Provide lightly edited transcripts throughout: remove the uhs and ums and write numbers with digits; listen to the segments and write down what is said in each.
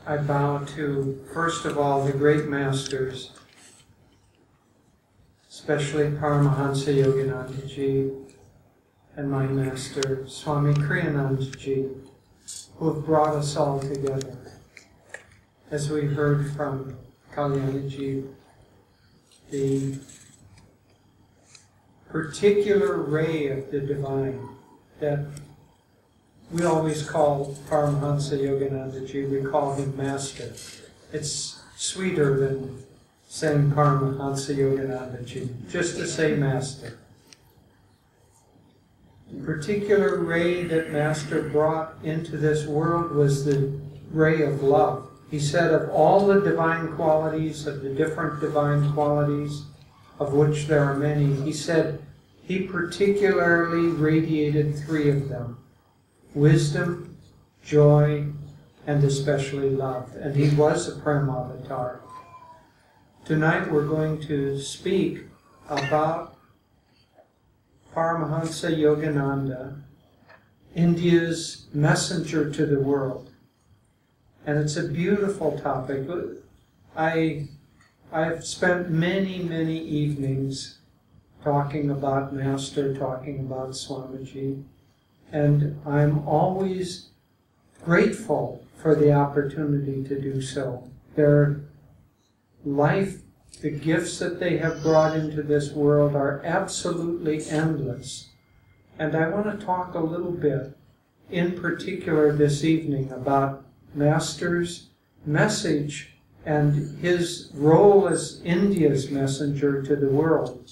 I bow to, first of all, the great masters, especially Paramhansa Yogananda ji and my master, Swami Kriyananda ji, who have brought us all together. As we heard from Kalyana ji, the particular ray of the divine that we always call Paramhansa Yogananda ji, we call him Master. It's sweeter than saying Paramhansa Yogananda ji, just to say Master. The particular ray that Master brought into this world was the ray of love. He said of all the divine qualities, of the different divine qualities, of which there are many, he said he particularly radiated 3 of them: wisdom, joy, and especially love. And he was a Prem Avatar. Tonight we're going to speak about Paramhansa Yogananda, India's messenger to the world. And it's a beautiful topic. I've spent many, many evenings talking about Master, talking about Swamiji, and I'm always grateful for the opportunity to do so. Their life, the gifts that they have brought into this world are absolutely endless. And I want to talk a little bit, in particular this evening, about Master's message and his role as India's messenger to the world.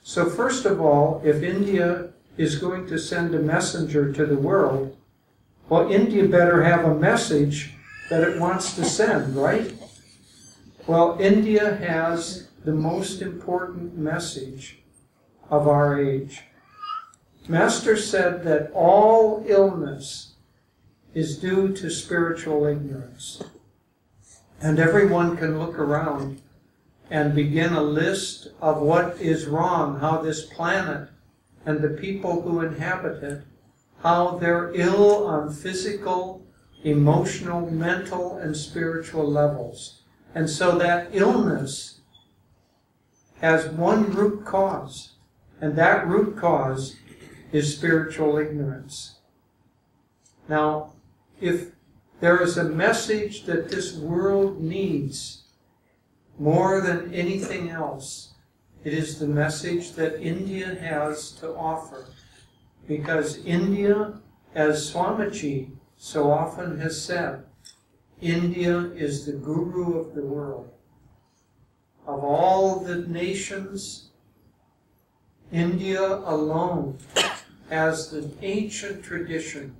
So first of all, if India is going to send a messenger to the world, well, India better have a message that it wants to send, right? Well, India has the most important message of our age. Master said that all illness is due to spiritual ignorance. And everyone can look around and begin a list of what is wrong, how this planet and the people who inhabit it, how they're ill on physical, emotional, mental, and spiritual levels. And so that illness has one root cause, and that root cause is spiritual ignorance. Now, if there is a message that this world needs more than anything else, it is the message that India has to offer. Because India, as Swamiji so often has said, India is the guru of the world. Of all the nations, India alone has the ancient tradition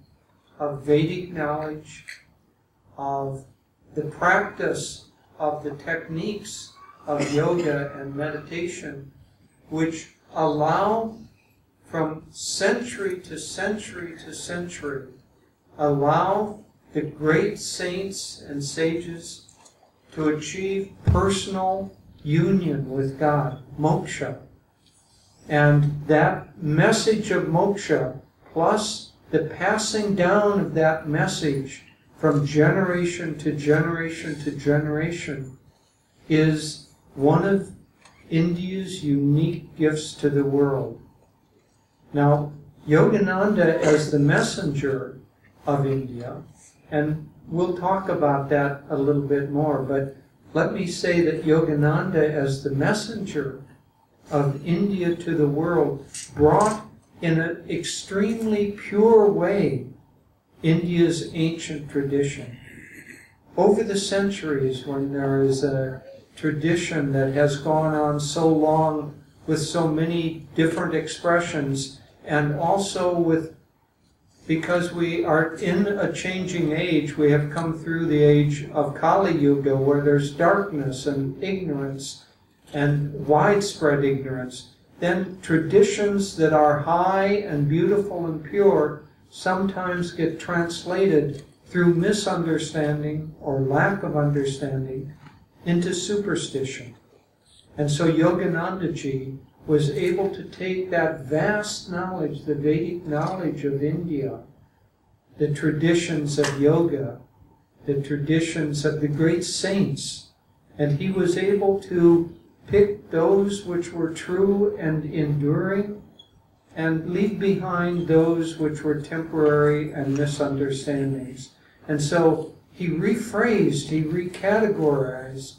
of Vedic knowledge, of the practice of the techniques of yoga and meditation, which allow from century to century to century, allow the great saints and sages to achieve personal union with God, moksha. And that message of moksha, plus the passing down of that message from generation to generation to generation, is one of India's unique gifts to the world. Now, Yogananda as the messenger of India, and we'll talk about that a little bit more, but let me say that Yogananda as the messenger of India to the world brought in an extremely pure way India's ancient tradition. Over the centuries, when there is a tradition that has gone on so long with so many different expressions, and also with, because we are in a changing age, we have come through the age of Kali Yuga, where there's darkness and ignorance and widespread ignorance, then traditions that are high and beautiful and pure sometimes get translated through misunderstanding or lack of understanding into superstition. And so Yogananda ji was able to take that vast knowledge, the Vedic knowledge of India, the traditions of yoga, the traditions of the great saints, and he was able to pick those which were true and enduring, and leave behind those which were temporary and misunderstandings. And so he rephrased, he recategorized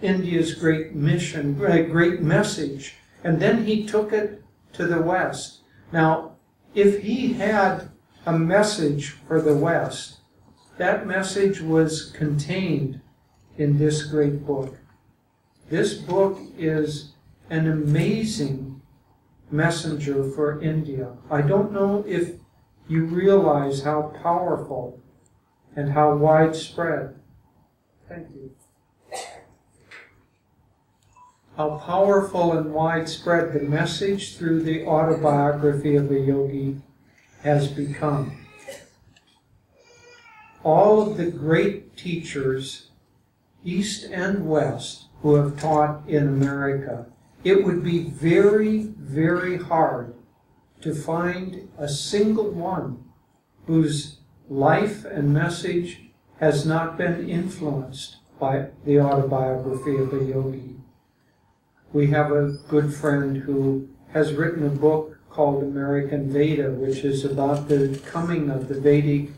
India's great mission, great message, and then he took it to the West. Now, if he had a message for the West, that message was contained in this great book. This book is an amazing messenger for India. I don't know if you realize how powerful and how widespread. Thank you. How powerful and widespread the message through the autobiography of a yogi has become. All of the great teachers, East and West, who have taught in America, it would be very, very hard to find a single one whose life and message has not been influenced by the autobiography of a yogi. We have a good friend who has written a book called American Veda, which is about the coming of the Vedic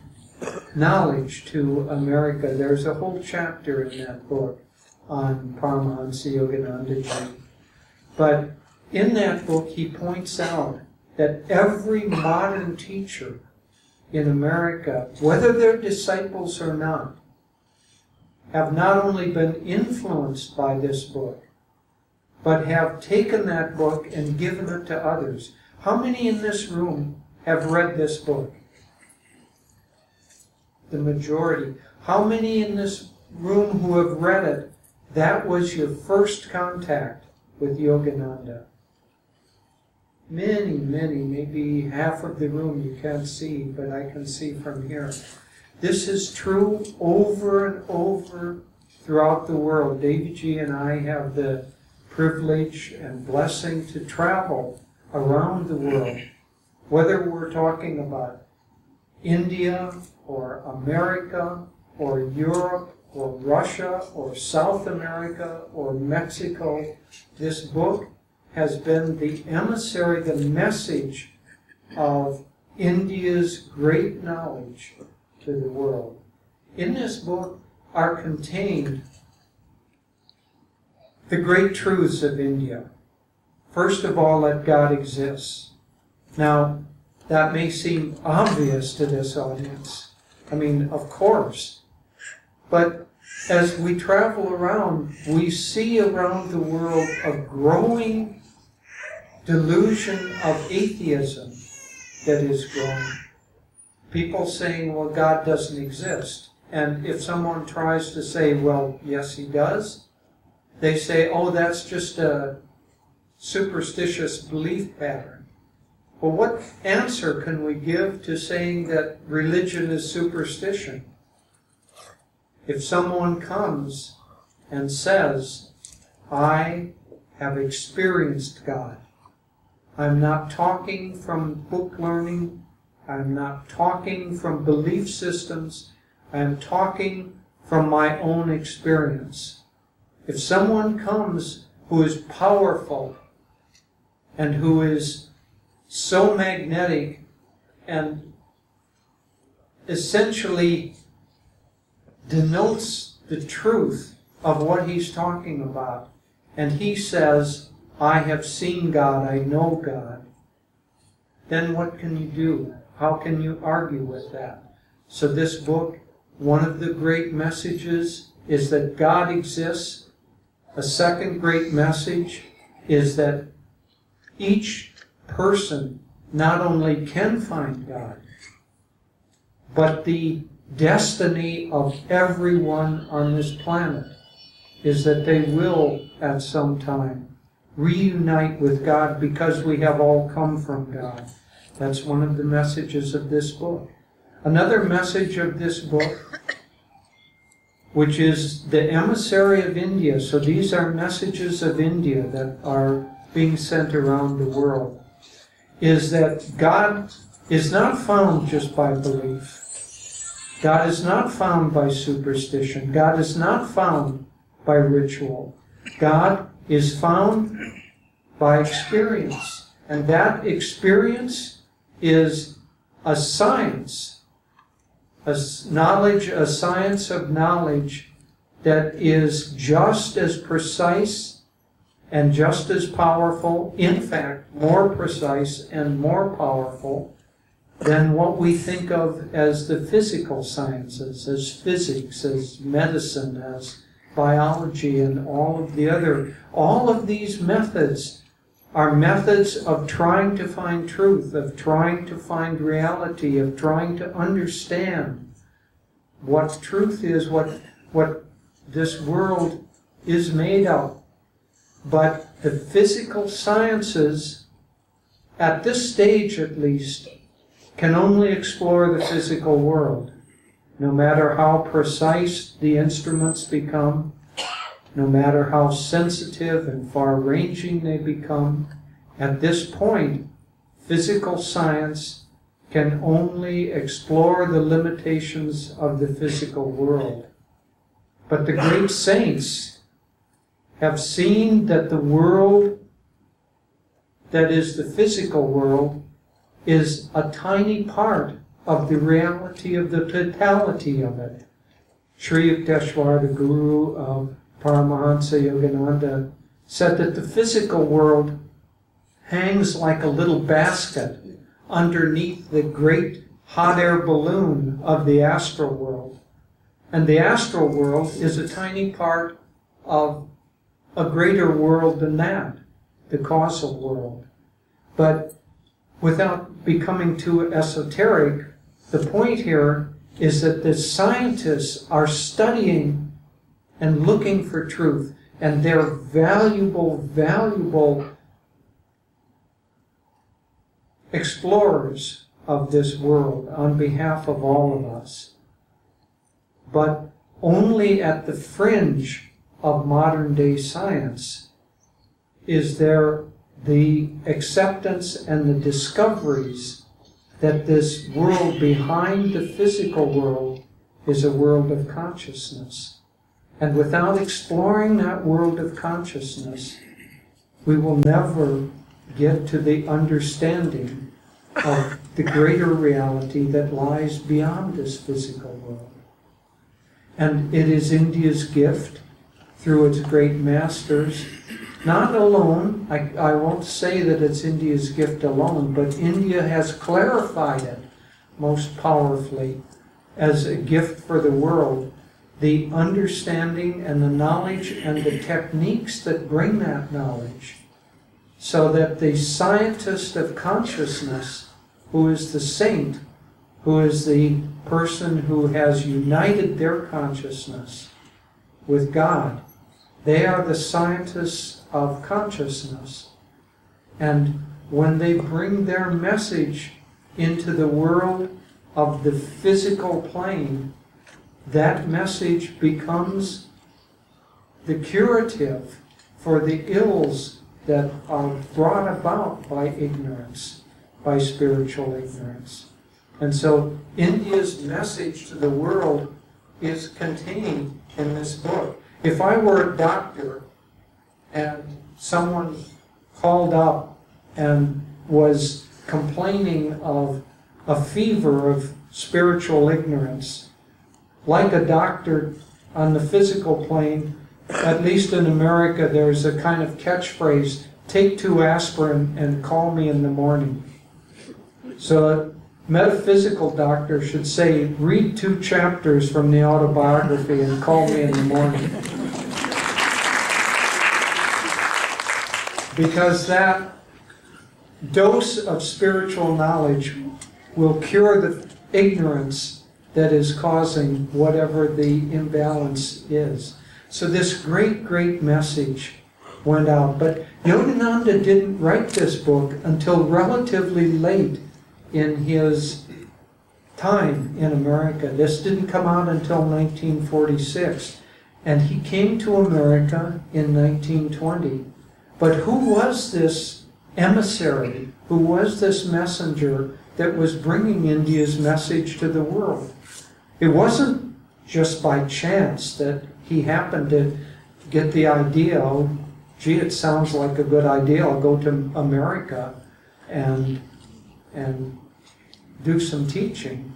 knowledge to America. There's a whole chapter in that book on Paramhansa Yogananda. But in that book, he points out that every modern teacher in America, whether they're disciples or not, have not only been influenced by this book, but have taken that book and given it to others. How many in this room have read this book? The majority. How many in this room who have read it, that was your first contact with Yogananda? Many, many, maybe half of the room you can't see, but I can see from here. This is true over and over throughout the world. Devi and I have the privilege and blessing to travel around the world, whether we're talking about India or America or Europe or Russia or South America or Mexico. This book has been the emissary, the message of India's great knowledge to the world. In this book are contained the great truths of India. First of all, that God exists. Now, that may seem obvious to this audience. I mean, of course. But as we travel around, we see around the world a growing delusion of atheism that is growing. People saying, well, God doesn't exist. And if someone tries to say, well, yes, he does, they say, oh, that's just a superstitious belief pattern. Well, what answer can we give to saying that religion is superstition? If someone comes and says, I have experienced God, I'm not talking from book learning, I'm not talking from belief systems, I'm talking from my own experience. If someone comes who is powerful and who is so magnetic and essentially denotes the truth of what he's talking about, and he says, I have seen God, I know God, then what can you do? How can you argue with that? So this book, one of the great messages is that God exists. A second great message is that each person not only can find God, but the destiny of everyone on this planet is that they will, at some time, reunite with God because we have all come from God. That's one of the messages of this book. Another message of this book, which is the emissary of India. So these are messages of India that are being sent around the world, is that God is not found just by belief. God is not found by superstition. God is not found by ritual. God is found by experience. And that experience is a science, a science of knowledge that is just as precise and just as powerful, in fact, more precise and more powerful than what we think of as the physical sciences, as physics, as medicine, as biology, and all of these methods are methods of trying to find truth, of trying to find reality, of trying to understand what truth is, what this world is made of. But the physical sciences, at this stage at least, can only explore the physical world. No matter how precise the instruments become, no matter how sensitive and far-ranging they become, at this point, physical science can only explore the limitations of the physical world. But the great saints have seen that the world that is the physical world is a tiny part of the reality of the totality of it. Sri Yukteswar, the guru of Paramhansa Yogananda, said that the physical world hangs like a little basket underneath the great hot air balloon of the astral world. And the astral world is a tiny part of a greater world than that, the causal world. But without becoming too esoteric, the point here is that the scientists are studying and looking for truth, and they're valuable explorers of this world on behalf of all of us. But only at the fringe of modern-day science is there the acceptance and the discoveries that this world behind the physical world is a world of consciousness. And without exploring that world of consciousness, we will never get to the understanding of the greater reality that lies beyond this physical world. And it is India's gift, through its great masters, not alone, I won't say that it's India's gift alone, but India has clarified it most powerfully as a gift for the world, the understanding and the knowledge and the techniques that bring that knowledge, so that the scientist of consciousness, who is the saint, who is the person who has united their consciousness with God, they are the scientists of consciousness. And when they bring their message into the world of the physical plane, that message becomes the curative for the ills that are brought about by ignorance, by spiritual ignorance. And so India's message to the world is contained in this book. If I were a doctor and someone called up and was complaining of a fever of spiritual ignorance, like a doctor on the physical plane, at least in America, there's a kind of catchphrase, take 2 aspirin and call me in the morning. So a metaphysical doctor should say, read 2 chapters from the autobiography and call me in the morning. Because that dose of spiritual knowledge will cure the ignorance that is causing whatever the imbalance is. So this great message went out. But Yogananda didn't write this book until relatively late in his time in America. This didn't come out until 1946. And he came to America in 1920. But who was this emissary? Who was this messenger that was bringing India's message to the world? It wasn't just by chance that he happened to get the idea, oh, gee, it sounds like a good idea, I'll go to America and do some teaching.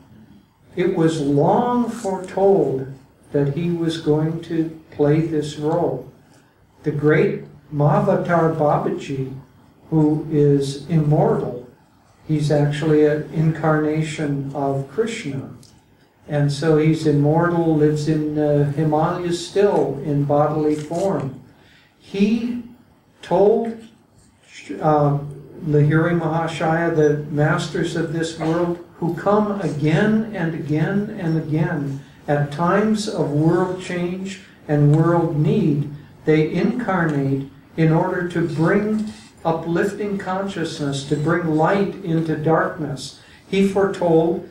It was long foretold that he was going to play this role. The great Mahavatar Babaji, who is immortal, he's actually an incarnation of Krishna. And so he's immortal, lives in Himalayas still in bodily form. He told Lahiri Mahashaya, the masters of this world, who come again and again and again at times of world change and world need, they incarnate in order to bring uplifting consciousness, to bring light into darkness. He foretold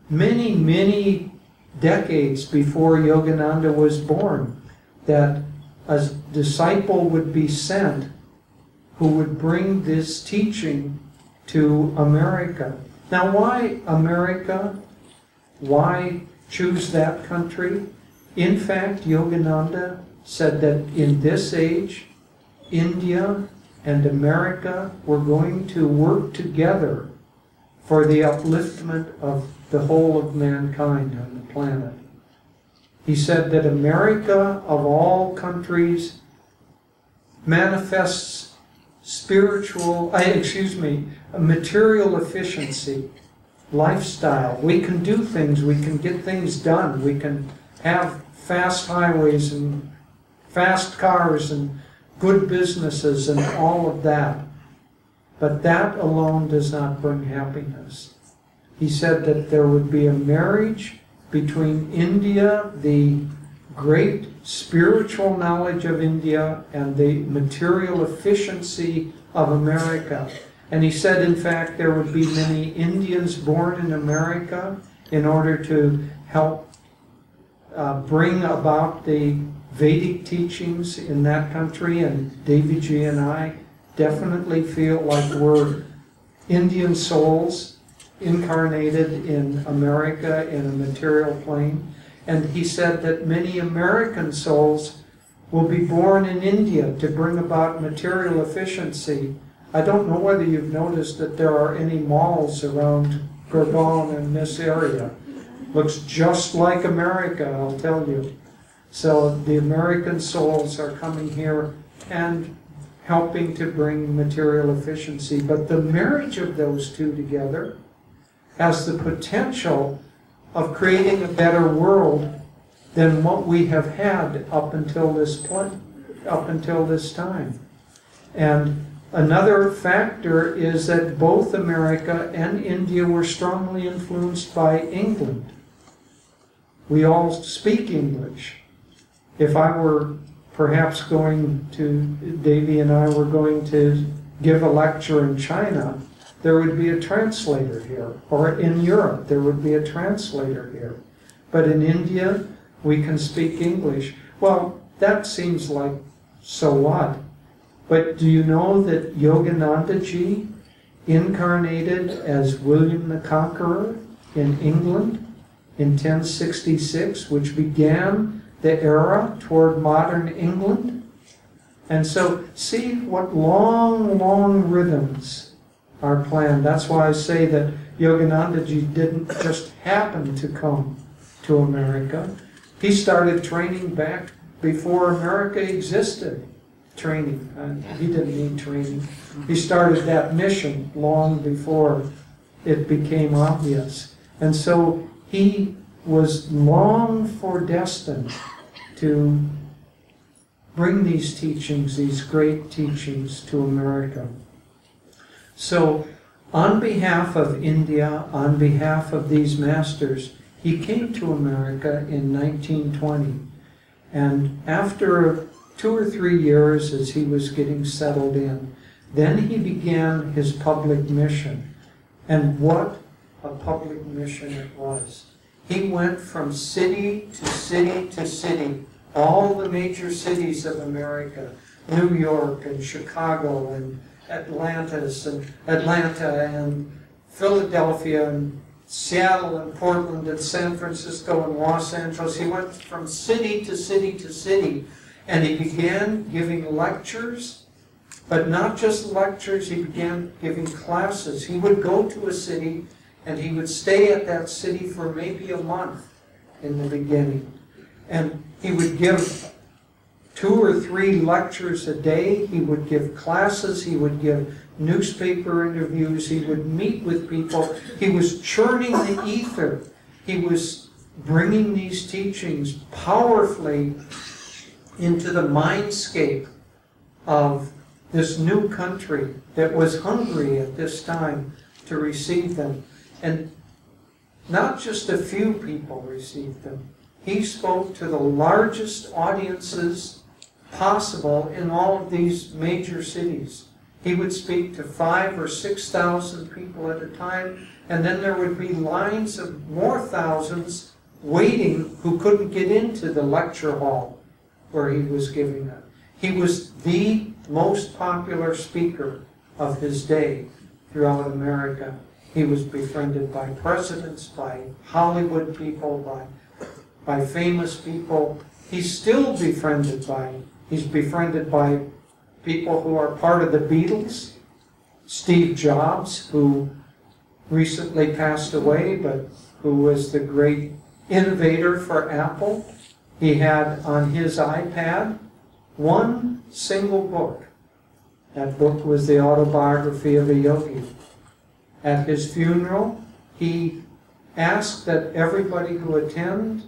many, many decades before Yogananda was born that a disciple would be sent who would bring this teaching to America. Now, why America? Why choose that country? In fact, Yogananda said that in this age, India and America were going to work together for the upliftment of the whole of mankind on the planet. He said that America, of all countries, manifests material efficiency, lifestyle. We can do things, we can get things done, we can have fast highways and fast cars and good businesses and all of that. But that alone does not bring happiness. He said that there would be a marriage between India, the great spiritual knowledge of India, and the material efficiency of America. And he said, in fact, there would be many Indians born in America in order to help bring about the Vedic teachings in that country. And Devi ji and I definitely feel like we're Indian souls incarnated in America in a material plane. And he said that many American souls will be born in India to bring about material efficiency. I don't know whether you've noticed that there are any malls around Gurgaon and this area. Looks just like America, I'll tell you. So the American souls are coming here and helping to bring material efficiency. But the marriage of those two together has the potential of creating a better world than what we have had up until this time. And another factor is that both America and India were strongly influenced by England. We all speak English. If I were perhaps Devi and I were going to give a lecture in China, there would be a translator here. Or in Europe, there would be a translator here. But in India, we can speak English. Well, that seems like, so what? But do you know that Yogananda ji incarnated as William the Conqueror in England in 1066, which began the era toward modern England? And so see what long, long rhythms are planned. That's why I say that Yogananda ji didn't just happen to come to America. He started training back before America existed. Training. He didn't need training. He started that mission long before it became obvious. And so he was long foredestined to bring these teachings, these great teachings, to America. So, on behalf of India, on behalf of these masters, he came to America in 1920. And after 2 or 3 years as he was getting settled in, then he began his public mission. And what a public mission it was. He went from city to city to city, all the major cities of America, New York and Chicago and Atlanta and Philadelphia and Seattle and Portland and San Francisco and Los Angeles. He went from city to city to city, and he began giving lectures, but not just lectures, he began giving classes. He would go to a city and he would stay at that city for maybe a month in the beginning. And he would give 2 or 3 lectures a day. He would give classes. He would give newspaper interviews. He would meet with people. He was churning the ether. He was bringing these teachings powerfully into the mindscape of this new country that was hungry at this time to receive them. And not just a few people received them. He spoke to the largest audiences possible in all of these major cities. He would speak to 5,000 or 6,000 people at a time, and then there would be lines of more thousands waiting who couldn't get into the lecture hall where he was giving it. He was the most popular speaker of his day throughout America. He was befriended by presidents, by Hollywood people, by famous people. He's still befriended by people who are part of the Beatles. Steve Jobs, who recently passed away, but who was the great innovator for Apple. He had on his iPad one single book. That book was the autobiography of a yogi. At his funeral, he asked that everybody who attend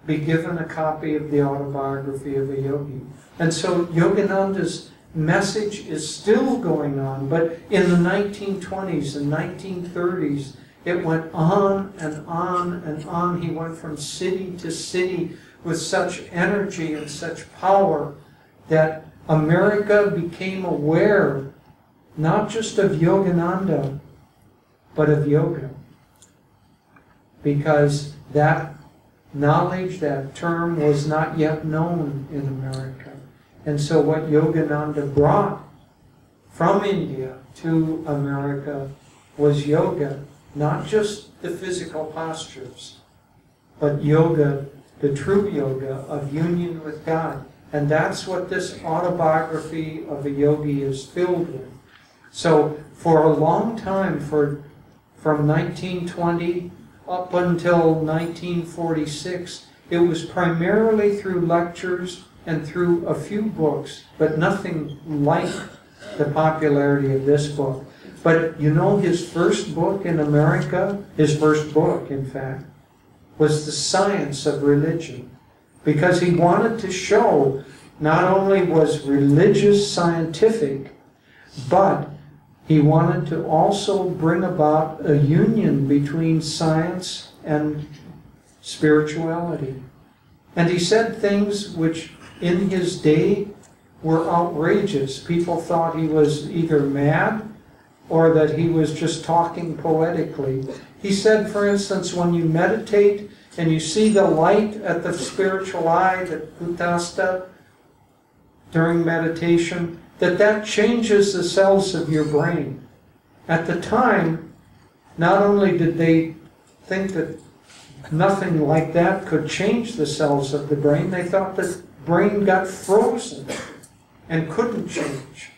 be given a copy of the autobiography of a yogi. And so Yogananda's message is still going on, but in the 1920s and 1930s, it went on and on and on. He went from city to city with such energy and such power that America became aware not just of Yogananda, but of yoga. Because that knowledge, that term was not yet known in America. And so what Yogananda brought from India to America was yoga, not just the physical postures, but yoga, the true yoga of union with God. And that's what this autobiography of a yogi is filled with. So for a long time, from 1920 up until 1946, it was primarily through lectures and through a few books, but nothing like the popularity of this book. But you know, his first book in America, his first book, in fact, was The Science of Religion. Because he wanted to show not only was religious scientific, but he wanted to also bring about a union between science and spirituality. And he said things which in his day were outrageous. People thought he was either mad or that he was just talking poetically. He said, for instance, when you meditate and you see the light at the spiritual eye, the kutastha, during meditation, that changes the cells of your brain. At the time, not only did they think that nothing like that could change the cells of the brain, they thought the brain got frozen and couldn't change.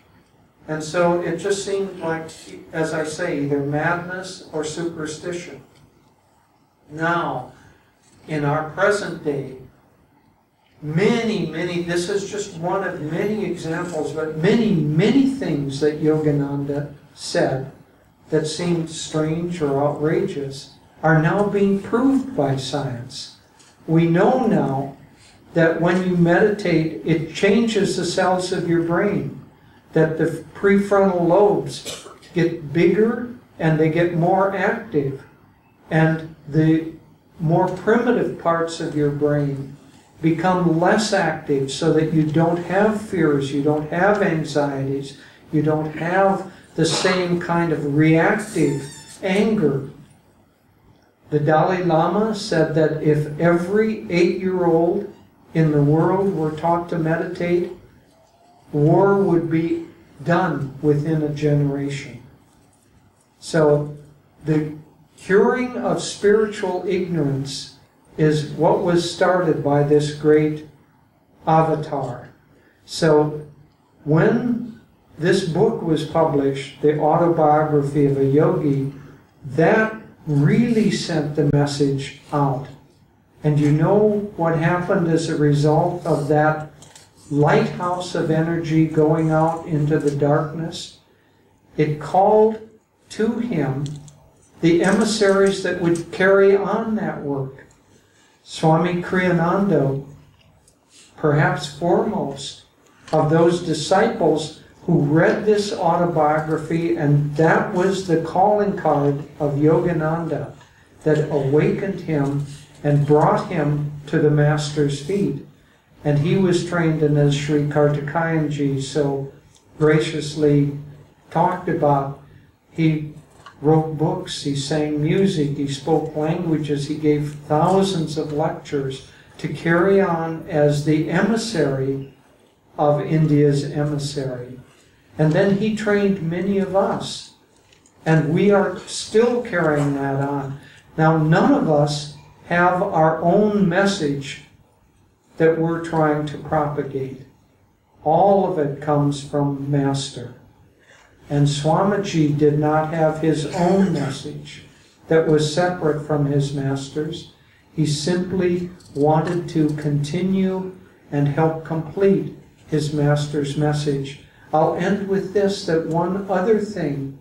And so it just seemed like, as I say, either madness or superstition. Now, in our present day, many, this is just one of many examples, but many things that Yogananda said that seemed strange or outrageous are now being proved by science. We know now that when you meditate, it changes the cells of your brain, that the prefrontal lobes get bigger and they get more active, and the more primitive parts of your brain become less active so that you don't have fears, you don't have anxieties, you don't have the same kind of reactive anger. The Dalai Lama said that if every 8-year-old in the world were taught to meditate, war would be done within a generation. So the curing of spiritual ignorance is what was started by this great avatar. So when this book was published, the autobiography of a yogi, that really sent the message out. And you know what happened as a result of that lighthouse of energy going out into the darkness? It called to him the emissaries that would carry on that work. Swami Kriyananda, perhaps foremost of those disciples who read this autobiography, and that was the calling card of Yogananda that awakened him and brought him to the Master's feet. And he was trained in, as Sri Kartikayanji so graciously talked about. He wrote books, he sang music, he spoke languages, he gave thousands of lectures to carry on as the emissary of India's emissary. And then he trained many of us, and we are still carrying that on. Now, none of us have our own message that we're trying to propagate. All of it comes from Master. And Swamiji did not have his own message that was separate from his Master's. He simply wanted to continue and help complete his Master's message. I'll end with this, that one other thing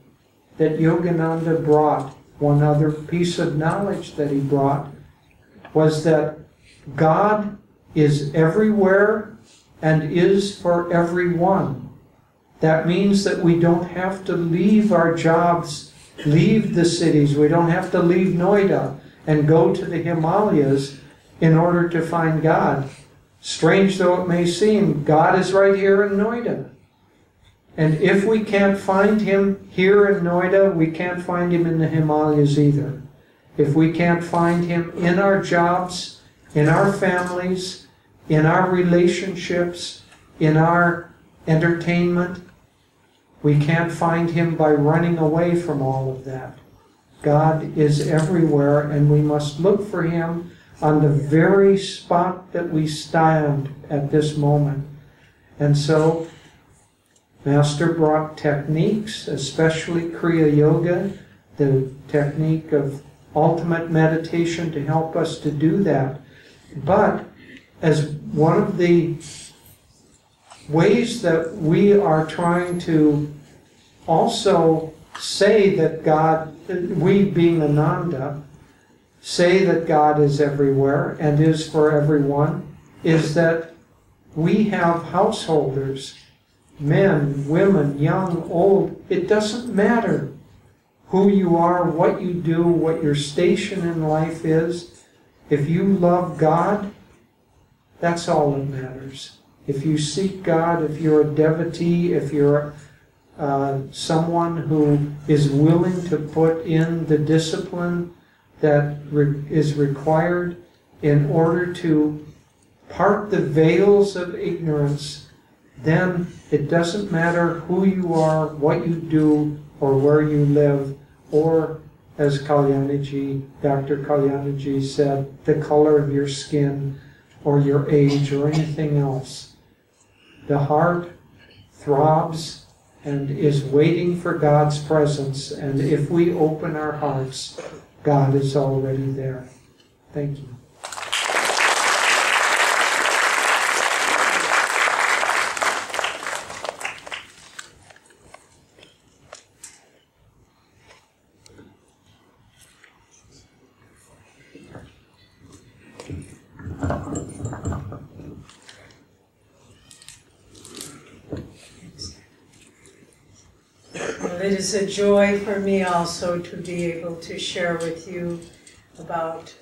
that Yogananda brought, one other piece of knowledge that he brought, was that God is everywhere and is for everyone. That means that we don't have to leave our jobs, leave the cities. We don't have to leave Noida and go to the Himalayas in order to find God. Strange though it may seem, God is right here in Noida. And if we can't find him here in Noida, we can't find him in the Himalayas either. If we can't find him in our jobs, in our families, in our relationships, in our entertainment, we can't find him by running away from all of that. God is everywhere, and we must look for him on the very spot that we stand at this moment. And so, Master brought techniques, especially Kriya Yoga, the technique of ultimate meditation, to help us to do that. But as one of the ways that we are trying to also say that God, we being Ananda, say that God is everywhere and is for everyone, is that we have householders, men, women, young, old. It doesn't matter who you are, what you do, what your station in life is. If you love God, that's all that matters. If you seek God, if you're a devotee, if you're someone who is willing to put in the discipline that is required in order to part the veils of ignorance, then it doesn't matter who you are, what you do, or where you live, or, as Kalyaniji, Dr. Kalyaniji said, the color of your skin, or your age, or anything else. The heart throbs and is waiting for God's presence, and if we open our hearts, God is already there. Thank you. It is a joy for me also to be able to share with you about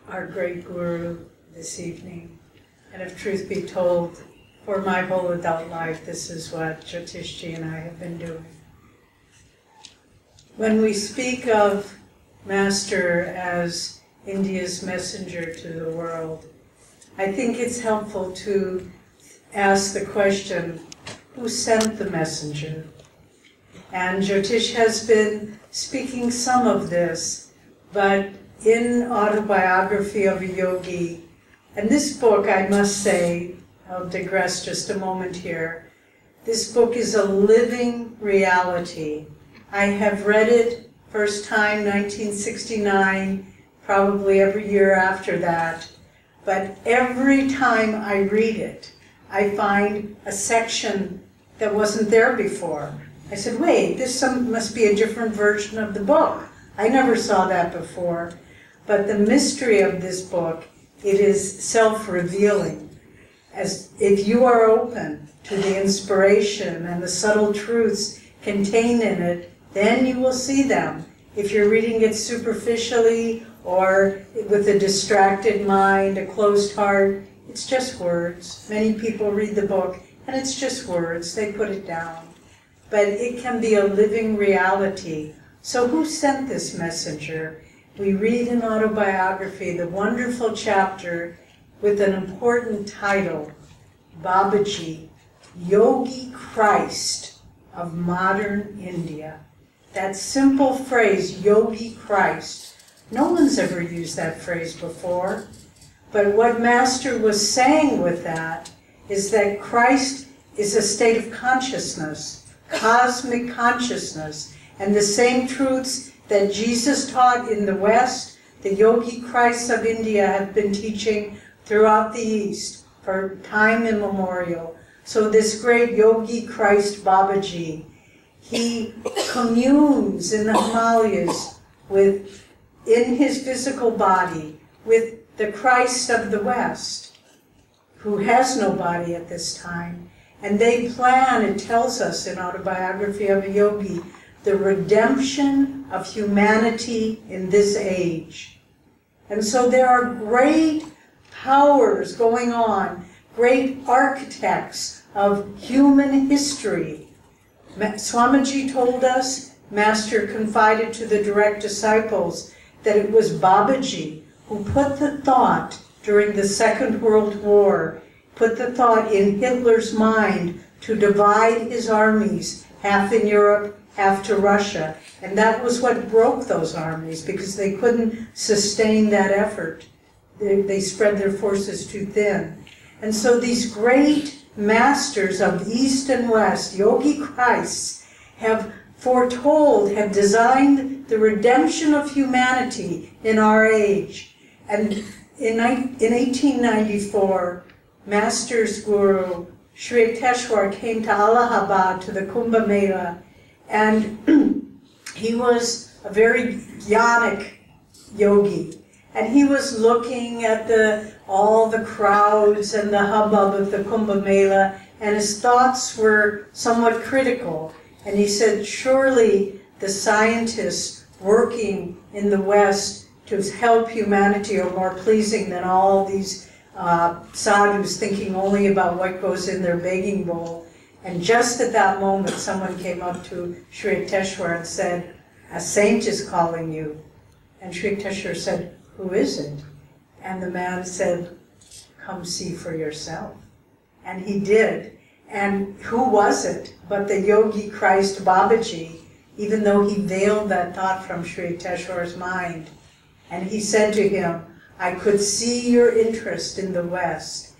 our great Guru this evening. And if truth be told, for my whole adult life, this is what Jyotishji and I have been doing. When we speak of Master as India's messenger to the world, I think it's helpful to ask the question, who sent the messenger? And Jyotish has been speaking some of this, but in Autobiography of a Yogi, and this book, I must say, I'll digress just a moment here, this book is a living reality. I have read it first time 1969, probably every year after that, but every time I read it, I find a section that wasn't there before. I said, wait, this must be a different version of the book. I never saw that before. But the mystery of this book, it is self-revealing. As if you are open to the inspiration and the subtle truths contained in it, then you will see them. If you're reading it superficially or with a distracted mind, a closed heart, it's just words. Many people read the book and it's just words. They put it down. But it can be a living reality. So who sent this messenger? We read in Autobiography the wonderful chapter with an important title, Babaji, Yogi Christ of Modern India. That simple phrase, Yogi Christ, no one's ever used that phrase before. But what Master was saying with that is that Christ is a state of consciousness, cosmic consciousness, and the same truths that Jesus taught in the West, the Yogi Christs of India have been teaching throughout the East for time immemorial. So this great Yogi Christ Babaji, he communes in the Himalayas with, in his physical body, with the Christ of the West, who has no body at this time. And they plan, it tells us in Autobiography of a Yogi, the redemption of humanity in this age. And so there are great powers going on, great architects of human history. Swamiji told us, Master confided to the direct disciples, that it was Babaji who put the thought during the Second World War, put the thought in Hitler's mind to divide his armies, half in Europe, half to Russia. And that was what broke those armies, because they couldn't sustain that effort. They spread their forces too thin. And so these great masters of East and West, Yogi Christs, have foretold, have designed the redemption of humanity in our age. And in 1894, Master's Guru, Sri Yukteswar, came to Allahabad to the Kumbh Mela, and he was a very jnanic yogi. And he was looking at all the crowds and the hubbub of the Kumbh Mela, and his thoughts were somewhat critical. And he said, surely the scientists working in the West to help humanity are more pleasing than all these sadhus thinking only about what goes in their begging bowl. And just at that moment, someone came up to Sri Yukteswar and said, a saint is calling you. And Sri Yukteswar said, who is it? And the man said, come see for yourself. And he did. And who was it but the Yogi Christ Babaji, even though he veiled that thought from Sri Yukteswar's mind. And he said to him, I could see your interest in the West.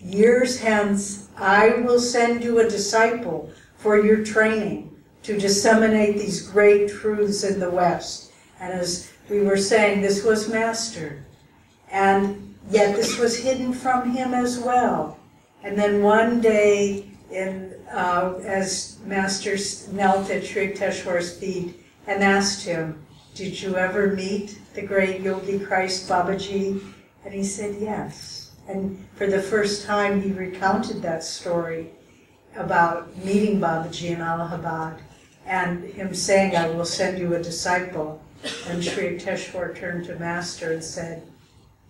Years hence, I will send you a disciple for your training to disseminate these great truths in the West. And as we were saying, this was Master. And yet this was hidden from him as well. And then one day, as Master knelt at Sri Yukteswar's feet and asked him, did you ever meet the great Yogi Christ Babaji? And he said, yes. And for the first time, he recounted that story about meeting Babaji in Allahabad and him saying, I will send you a disciple. And Sri Yukteswar turned to Master and said,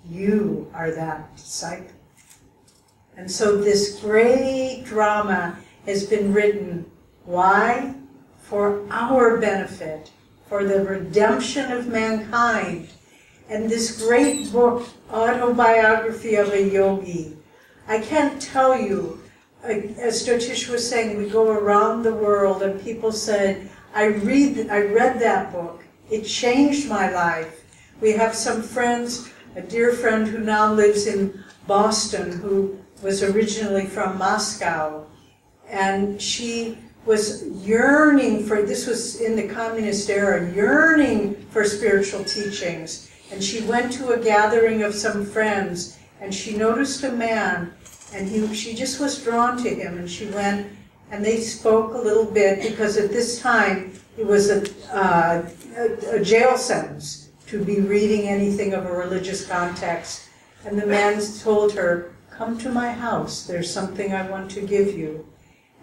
you are that disciple. And so this great drama has been written. Why? For our benefit, for the redemption of mankind. And this great book, Autobiography of a Yogi, I can't tell you, as Jyotish was saying, we go around the world and people said, I read that book, it changed my life. We have some friends, a dear friend who now lives in Boston, who was originally from Moscow, and she was yearning for, this was in the communist era, yearning for spiritual teachings. And she went to a gathering of some friends, and she noticed a man, and she just was drawn to him, and she went, and they spoke a little bit, because at this time it was a jail sentence to be reading anything of a religious context. And the man told her, "Come to my house, there's something I want to give you."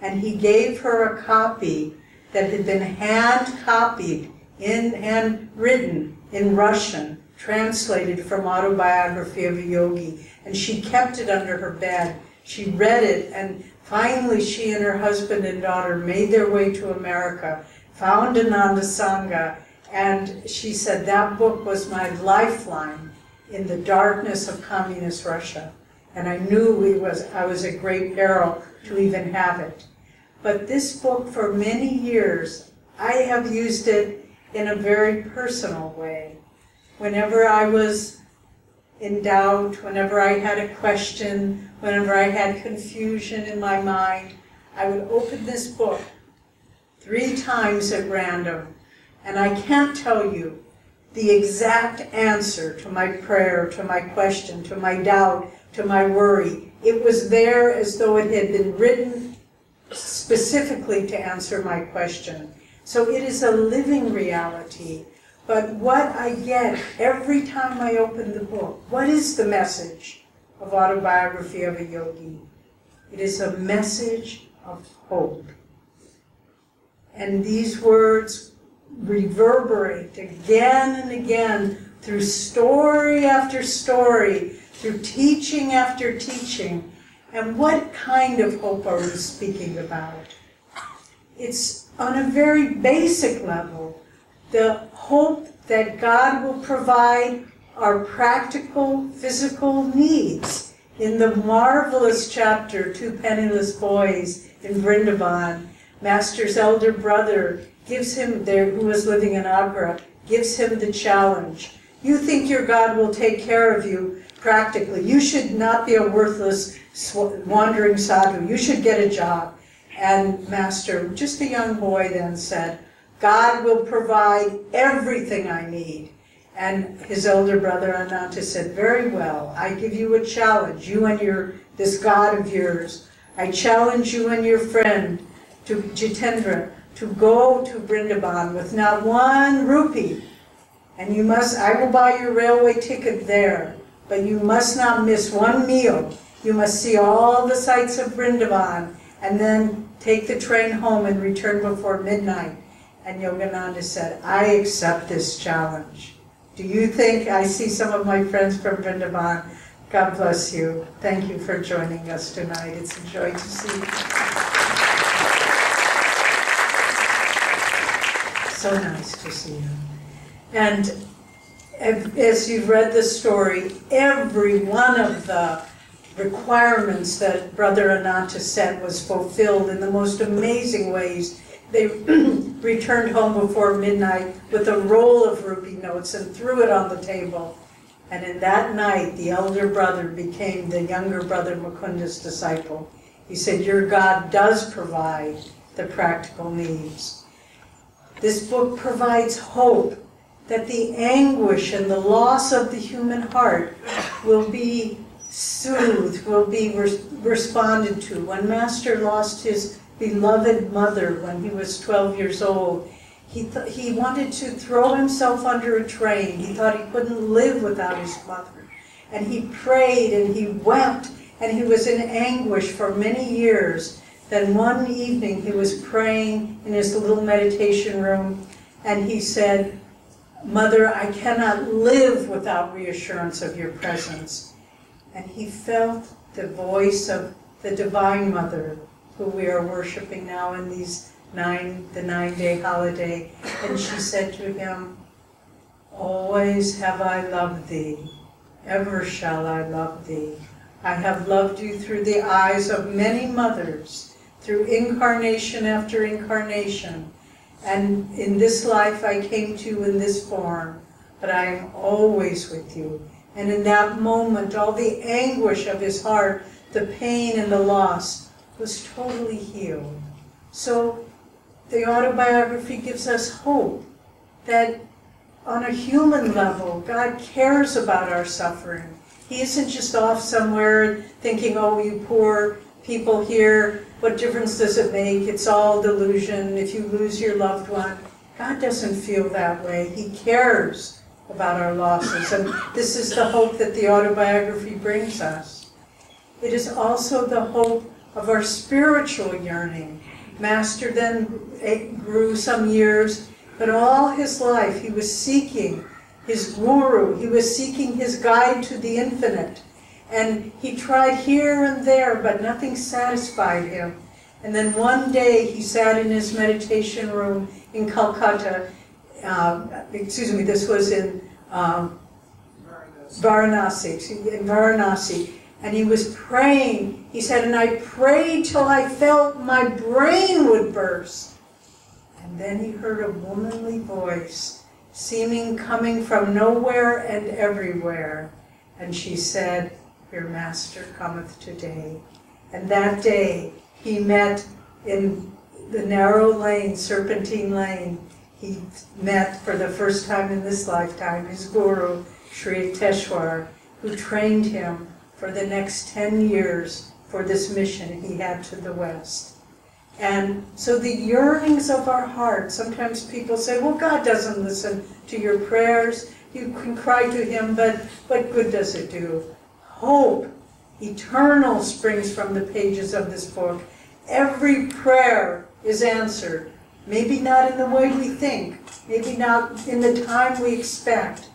And he gave her a copy that had been hand-copied, handwritten in Russian, translated from Autobiography of a Yogi. And she kept it under her bed. She read it, and finally she and her husband and daughter made their way to America, found Ananda Sangha, and she said, that book was my lifeline in the darkness of communist Russia. And I knew I was at great peril to even have it. But this book, for many years, I have used it in a very personal way. Whenever I was in doubt, whenever I had a question, whenever I had confusion in my mind, I would open this book 3 times at random. And I can't tell you the exact answer to my prayer, to my question, to my doubt, to my worry. It was there as though it had been written specifically to answer my question. So it is a living reality. But what I get every time I open the book, what is the message of Autobiography of a Yogi? It is a message of hope. And these words reverberate again and again through story after story, through teaching after teaching. And what kind of hope are we speaking about? It's on a very basic level, the hope that God will provide our practical, physical needs. In the marvelous chapter, 2 Penniless Boys in Vrindavan, Master's elder brother gives him, who was living in Agra, gives him the challenge. You think your God will take care of you practically. You should not be a worthless wandering sadhu. You should get a job. And Master, just a young boy, then said, God will provide everything I need. And his elder brother Ananda said, very well, I give you a challenge, you and this God of yours. I challenge you and your friend, to Jitendra, to go to Vrindavan with not 1 rupee. And you must, I will buy your railway ticket there, but you must not miss 1 meal. You must see all the sights of Vrindavan, and then take the train home and return before midnight. And Yogananda said, I accept this challenge. Do you think, I see some of my friends from Vrindavan, God bless you. Thank you for joining us tonight. It's a joy to see you. So nice to see you. And as you've read the story, every one of the requirements that Brother Ananta said was fulfilled in the most amazing ways. They returned home before midnight with a roll of rupee notes and threw it on the table. And in that night, the elder brother became the younger brother Mukunda's disciple. He said, your God does provide the practical needs. This book provides hope that the anguish and the loss of the human heart will be soothed, will be responded to. When Master lost his beloved mother when he was 12 years old, he wanted to throw himself under a train. He thought he couldn't live without his mother. And he prayed and he wept and he was in anguish for many years. Then one evening he was praying in his little meditation room and he said, Mother, I cannot live without reassurance of your presence. And he felt the voice of the Divine Mother, who we are worshiping now in the 9-day holiday. And she said to him, always have I loved thee, ever shall I love thee. I have loved you through the eyes of many mothers, through incarnation after incarnation. And in this life I came to you in this form. but I am always with you. And in that moment, all the anguish of his heart, the pain and the loss, was totally healed. So the autobiography gives us hope that on a human level, God cares about our suffering. He isn't just off somewhere thinking, oh, you poor people here, what difference does it make? It's all delusion if you lose your loved one. God doesn't feel that way. He cares about our losses. And this is the hope that the autobiography brings us. It is also the hope of our spiritual yearning. Master then grew some years, but all his life he was seeking his guru. He was seeking his guide to the infinite. And he tried here and there, but nothing satisfied him. And then one day he sat in his meditation room in Calcutta. This was in Varanasi. And he was praying. He said, and I prayed till I felt my brain would burst. And then he heard a womanly voice, seeming coming from nowhere and everywhere. And she said, your master cometh today. And that day he met in the narrow lane, Serpentine Lane. He met for the first time in this lifetime his guru, Sri Yukteswar, who trained him for the next 10 years for this mission he had to the West. And so the yearnings of our heart, sometimes people say, well, God doesn't listen to your prayers. You can cry to him, but what good does it do? Hope, eternal, springs from the pages of this book. Every prayer is answered. Maybe not in the way we think, maybe not in the time we expect,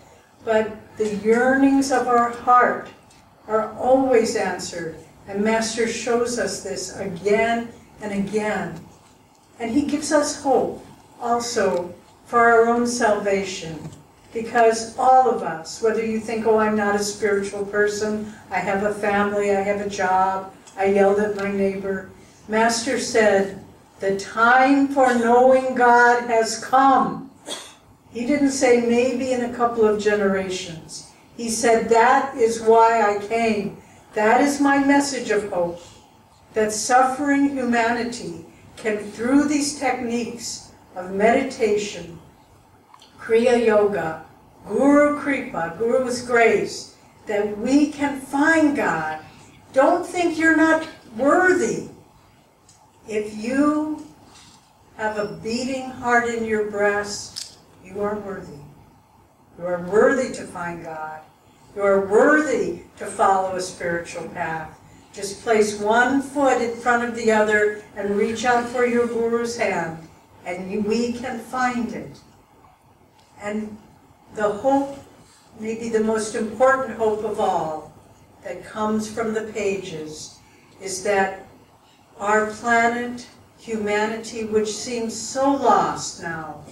but the yearnings of our heart are always answered. And Master shows us this again and again. And he gives us hope also for our own salvation. Because all of us, whether you think, oh, I'm not a spiritual person, I have a family, I have a job, I yelled at my neighbor. Master said, the time for knowing God has come. He didn't say maybe in a couple of generations. He said, that is why I came. That is my message of hope. That suffering humanity can, through these techniques of meditation, Kriya Yoga, Guru Kripa, Guru's grace, that we can find God. Don't think you're not worthy. If you have a beating heart in your breast, you are worthy. You are worthy to find God. You are worthy to follow a spiritual path. Just place one foot in front of the other and reach out for your Guru's hand, and we can find it. And the hope, maybe the most important hope of all, that comes from the pages, is that our planet, humanity, which seems so lost now,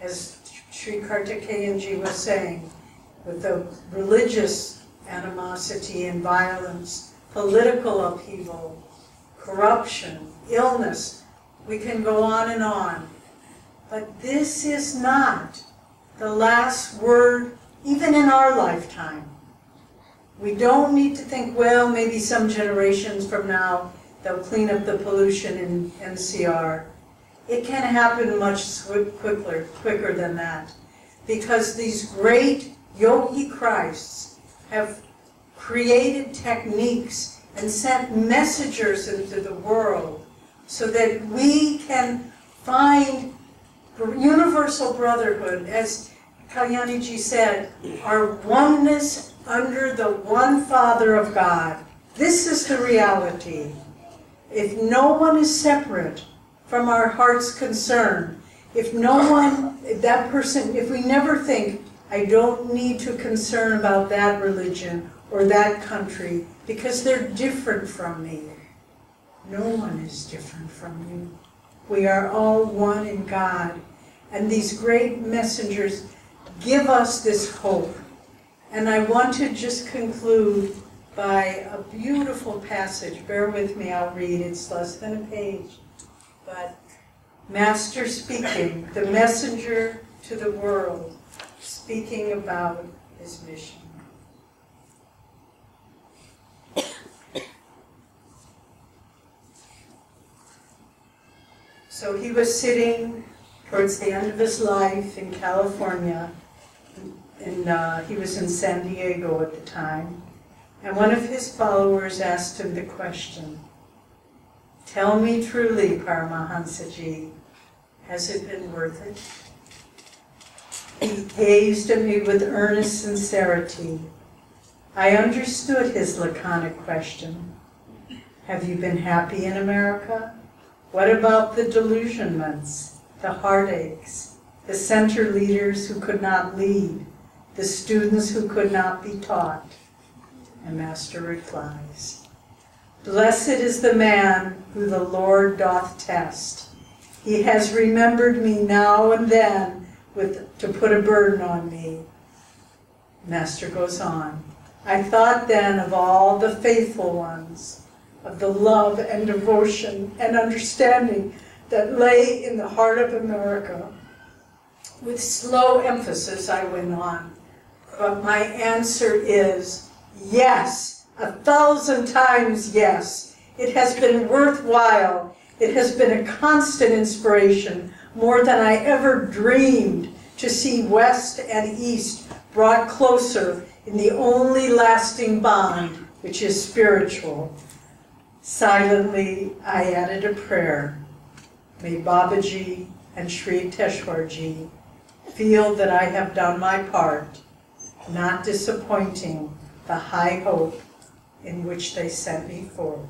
as Sri Kartikeyanji was saying, with the religious animosity and violence, political upheaval, corruption, illness, we can go on and on. But this is not the last word, even in our lifetime. We don't need to think, well, maybe some generations from now, they'll clean up the pollution in NCR. It can happen much quicker than that. Because these great yogi Christs have created techniques and sent messengers into the world so that we can find universal brotherhood, as Kalyaniji said, our oneness under the one Father of God. This is the reality. If no one is separate from our heart's concern, if no one, that person, if we never think, I don't need to concern about that religion or that country because they're different from me. No one is different from you. We are all one in God. And these great messengers give us this hope. And I want to just conclude by a beautiful passage. Bear with me, I'll read. It's less than a page. But Master speaking, the messenger to the world, speaking about his mission. So he was sitting towards the end of his life in California, and he was in San Diego at the time, and one of his followers asked him the question, "Tell me truly, Paramhansaji, has it been worth it?" He gazed at me with earnest sincerity. I understood his laconic question. Have you been happy in America? What about the delusionments, the heartaches, the center leaders who could not lead, the students who could not be taught? And Master replies, "Blessed is the man who the Lord doth test. He has remembered me now and then to put a burden on me." Master goes on, "I thought then of all the faithful ones, of the love and devotion and understanding that lay in the heart of America." With slow emphasis, I went on, but my answer is yes, 1,000 times yes. It has been worthwhile. It has been a constant inspiration, more than I ever dreamed, to see West and East brought closer in the only lasting bond, which is spiritual. Silently, I added a prayer. May Babaji and Sri Teshwarji feel that I have done my part, not disappointing the high hope in which they sent me forth.